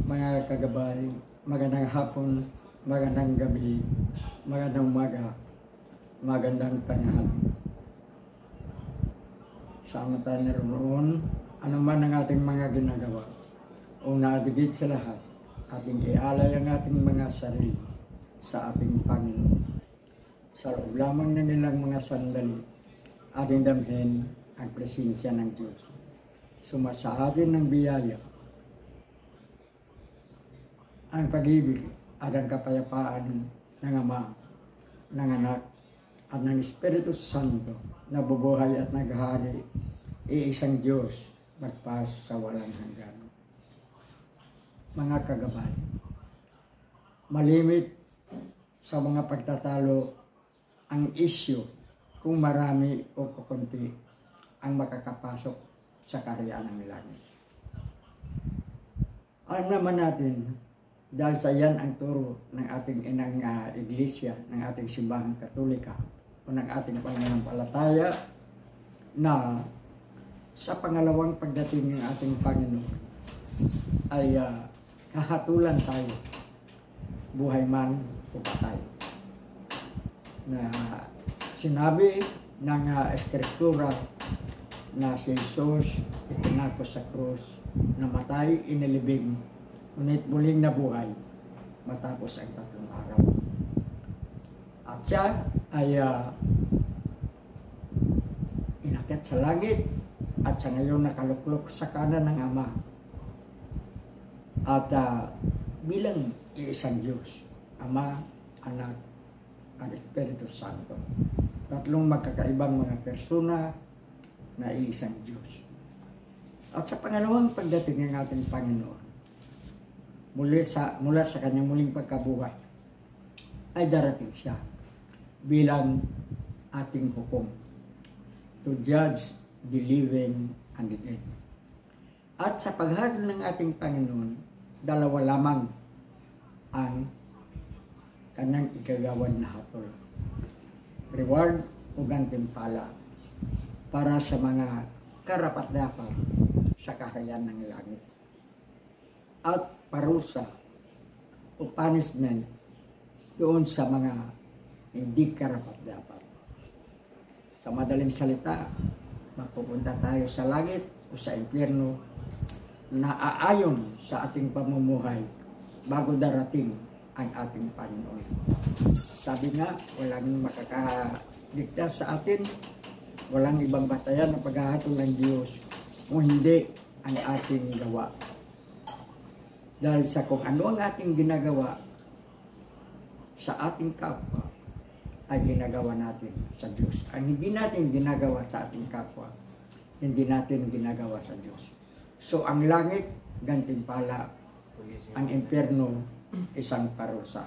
Mga kagabay, magandang hapon, magandang gabi, magandang umaga, magandang tanghali. Sama tayo naroon, ano man ang ating mga ginagawa. Una digit sa lahat, ating ialay ang ating mga sarili sa ating Panginoon. Sa loob lamang na nilang mga sandali, ating damhin ang presensya ng Diyos. Sumasa atin ng biyaya, ang pag-ibig at ang kapayapaan ng Ama, ng Anak, at ng Espiritu Santo na bubuhay at naghahari, iisang Diyos, magpas sa walang hanggan. Mga kagabay, malimit sa mga pagtatalo ang isyu kung marami o kukunti ang makakapasok sa kaharian ng langit. Alam naman natin, dahil sa yan ang turo ng ating inang iglesia, ng ating simbahan katolika, o ng ating pananampalataya, na sa pangalawang pagdating ng ating Panginoon ay kahatulan tayo, buhay man o patay. Na sinabi ng Eskriptura na si Jesus itinako sa krus, namatay, inilibing, ngunit muling nabuhay matapos ang 3 araw. At siya ay inakyat sa langit at sa ngayon nakaluklok sa kanan ng Ama. At bilang iisang Diyos, Ama, Anak, at Espiritu Santo. Tatlong magkakaibang mga persona na iisang Diyos. At sa pangalawang pagdating ng ating Panginoon, mula sa kanyang muling pagkabuhay, ay darating siya bilang ating hukom, to judge the living and the dead. At sa paghatol ng ating Panginoon, dalawa lamang ang kanyang igagawan na hatol. Reward o gantimpala para sa mga karapat-dapat sa kaharian ng langit. At parusa o punishment doon sa mga hindi karapat-dapat. Sa madaling salita, mapupunta tayo sa langit o sa impyerno na aayon sa ating pamumuhay bago darating ang ating Panginoon. Sabi nga, walang makakaligtas sa atin, walang ibang batayan na paghahatol ng Diyos kung hindi ang ating gawa. Dahil sa kung ano ang ating ginagawa sa ating kapwa, ay ginagawa natin sa Diyos. Ang hindi natin ginagawa sa ating kapwa, hindi natin ginagawa sa Diyos. So ang langit, gantimpala, ang impyerno, isang parusa.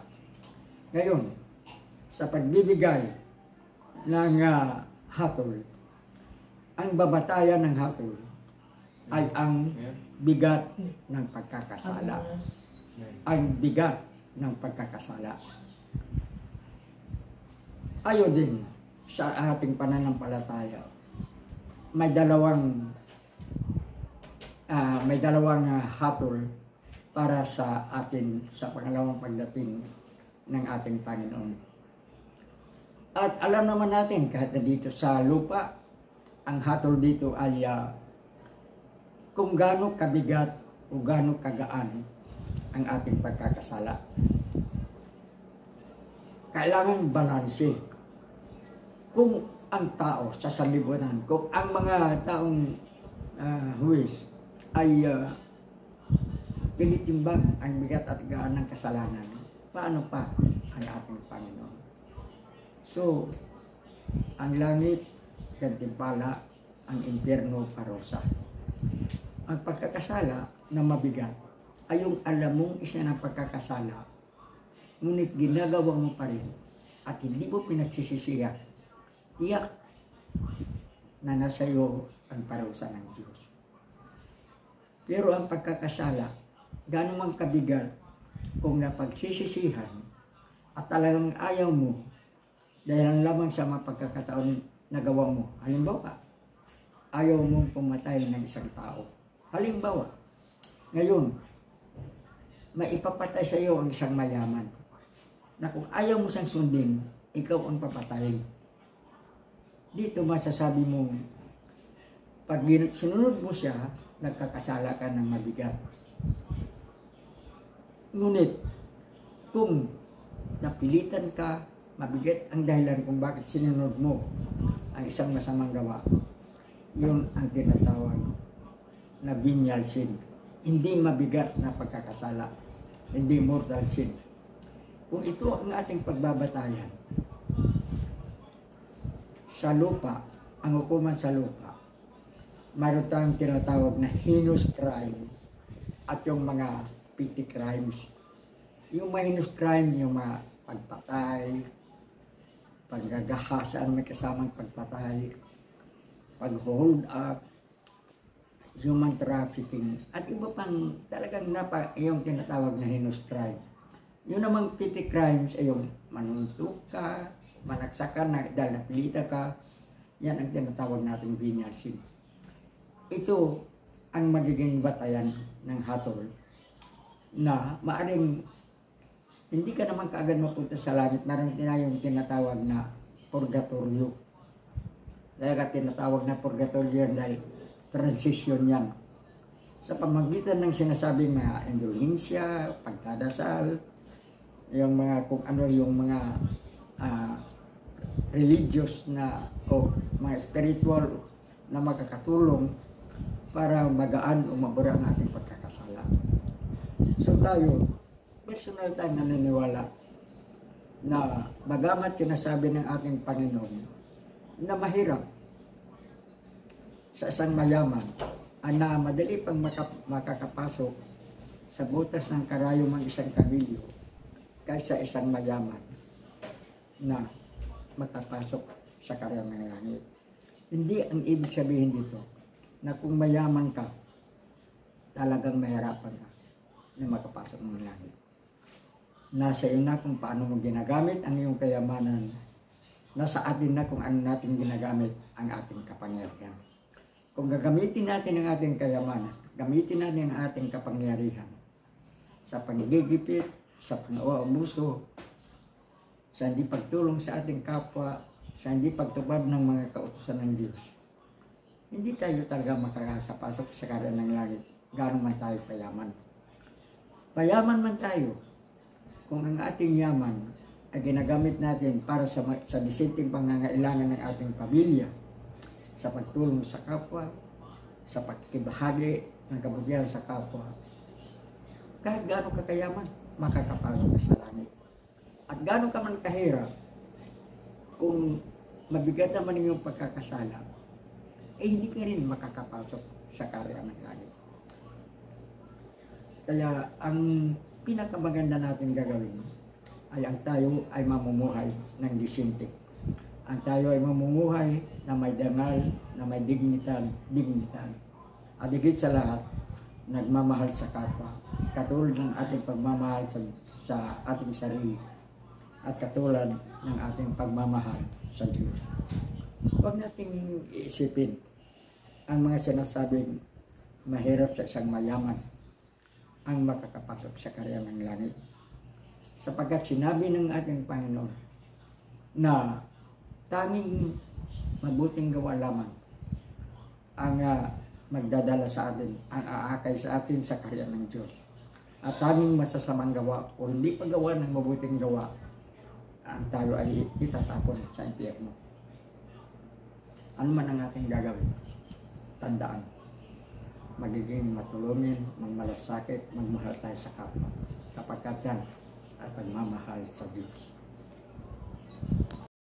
Ngayon, sa pagbibigay ng hatol, ang babatayan ng hatol ay ang bigat ng pagkakasala. Ang bigat ng pagkakasala. Ayon din sa ating pananampalataya, may dalawang hatol para sa atin sa pangalawang pagdating ng ating Panginoon. At alam naman natin, kahit na dito sa lupa, ang hatol dito ay kung gaano kabigat o gaano kagaan ang ating pagkakasala. Kailangan balanse. Kung ang tao sa sanlibutan, kung ang mga taong huwis ay pinitimbang ang bigat at gaan ng kasalanan, paano pa ang ating Panginoon? So, ang langit, gantimpala, ang impyerno, parusa. Ang pagkakasala na mabigat ay yung alam mong isa ng pagkakasala, ngunit ginagawa mo pa rin at hindi mo pinagsisisihan, tiyak na nasa iyo ang parusa ng Diyos. Pero ang pagkakasala, gaano mang kabigat kung napagsisisihan at talagang ayaw mo dahil lamang sa mga pagkakataon na gawa mo. Halimbawa, ayaw mong pumatay ng isang tao. Halimbawa, ngayon, maipapatay sa iyo ang isang mayaman. Na kung ayaw mo siyang sundin, ikaw ang papatayin. Dito masasabi mo, pag sinunod mo siya, nagkakasala ka ng mabigat. Ngunit, kung napilitan ka, mabigat ang dahilan kung bakit sinunod mo ang isang masamang gawa, yun ang tinatawag na venial sin. Hindi mabigat na pagkakasala, hindi mortal sin. Kung ito ang ating pagbabatayan, sa lupa, ang hukuman sa lupa, mayroon tayong tinatawag na heinous crime at yung mga petty crimes. Yung mga heinous crime, yung mga pagpatay, paggagahasaan may kasamang pagpatay, pag-hold up, human trafficking, at iba pang talagang yung tinatawag na heinous crime. Yung namang petty crimes ay yung manuntok ka, manaksakan na dahil napilita ka, yan ang tinatawag nating venial sin. Ito ang magiging batayan ng hatol na maaring hindi ka naman kaagad mapunta sa langit. Meron tayong tinatawag na purgatorio. Dahil ka tinatawag na purgatorio dahil transition yan. Sa pamagitan ng sinasabing mga indulhensya, pagdadasal, yung mga kung ano yung mga religious na o mga spiritual na magkakatulong para magaan o mabura ang ating pagkakasala. So tayo, personal tayong naniniwala na bagamat sinasabi ng ating Panginoon na mahirap sa isang mayaman na madali pang makakapasok sa butas ng karayom ng isang kabilyo kaysa isang mayaman na makapasok sa karayom ng langit. Hindi ang ibig sabihin dito na kung mayaman ka, talagang mahirapan ka na makapasok ng langit. Nasa iyo na kung paano mo ginagamit ang iyong kayamanan. Nasa atin na kung ano natin ginagamit ang ating kapangyarihan. Kung gagamitin natin ang ating kayamanan, gamitin natin ang ating kapangyarihan sa pagigipit, sa pang-uubuso, sa hindi pagtulong sa ating kapwa, sa hindi pagtupad ng mga kautusan ng Diyos, hindi tayo talaga makakapasok sa karayom ng langit. Gano'n man tayo payaman. Payaman man tayo, kung ang ating yaman ay ginagamit natin para sa disenteng pangangailangan ng ating pamilya, sa pagtulong sa kapwa, sa pagkibahagi ng kabutihan sa kapwa, kahit gano'n ka kayaman, makakapasok ka sa langit. At gano'n ka man kahirap, kung mabigat naman yung pagkakasala, hindi ka rin makakapasok sa karayom ng langit. Kaya ang pinakamaganda natin gagawin ay ang tayo ay mamumuhay ng disente. Ang tayo ay mamumuhay na may dangal, na may dignidad. At higit sa lahat, nagmamahal sa kapwa. Katulad ng ating pagmamahal sa ating sarili. At katulad ng ating pagmamahal sa Diyos. Huwag nating iisipin ang mga sinasabing mahirap sa isang mayaman ang makakapasok sa karayom ng langit. Sapagkat sinabi ng ating Panginoon na tanging mabuting gawa lamang ang magdadala sa atin, ang aakay sa atin sa karayom ng Diyos. At tanging masasamang gawa o hindi paggawa ng mabuting gawa, ang tayo ay itatapon sa impyerno. Ano man ang ating gagawin, tandaan, magiging matulungin, magmalasakit, magmahal tayo sa kapwa. Kapagkat yan ay pagmamahal sa Diyos.